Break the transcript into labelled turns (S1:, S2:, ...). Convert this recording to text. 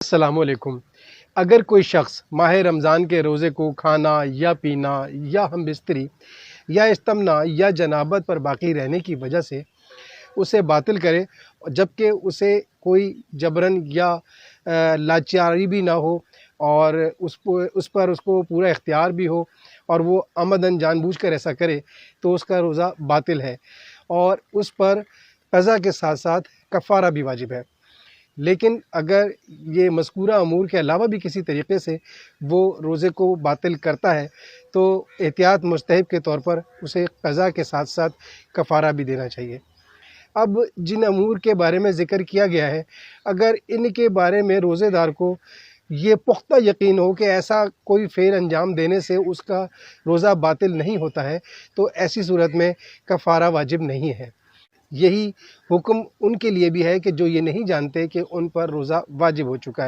S1: السلام علیکم۔ اگر کوئی شخص ماہ رمضان کے روزے کو کھانا یا پینا یا ہم بستری یا استمنا یا جنابت پر باقی رہنے کی وجہ سے اسے باطل کرے، جبکہ اسے کوئی جبرن یا لاچاری بھی نہ ہو اور اس پر اس کو پورا اختیار بھی ہو اور وہ عمداً جان بوجھ کر ایسا کرے، تو اس کا روزہ باطل ہے اور اس پر قضا کے ساتھ ساتھ کفارہ بھی واجب ہے۔ لیکن اگر یہ مذکورہ امور کے علاوہ بھی کسی طریقے سے وہ روزے کو باطل کرتا ہے تو احتیاط مستحب کے طور پر اسے قضا کے ساتھ ساتھ کفارہ بھی دینا چاہیے۔ اب جن امور کے بارے میں ذکر کیا گیا ہے، اگر ان کے بارے میں روزے دار کو یہ پختہ یقین ہو کہ ایسا کوئی فعل انجام دینے سے اس کا روزہ باطل نہیں ہوتا ہے، تو ایسی صورت میں کفارہ واجب نہیں ہے۔ یہی حکم ان کے لیے بھی ہے کہ جو یہ نہیں جانتے کہ ان پر روزہ واجب ہو چکا ہے۔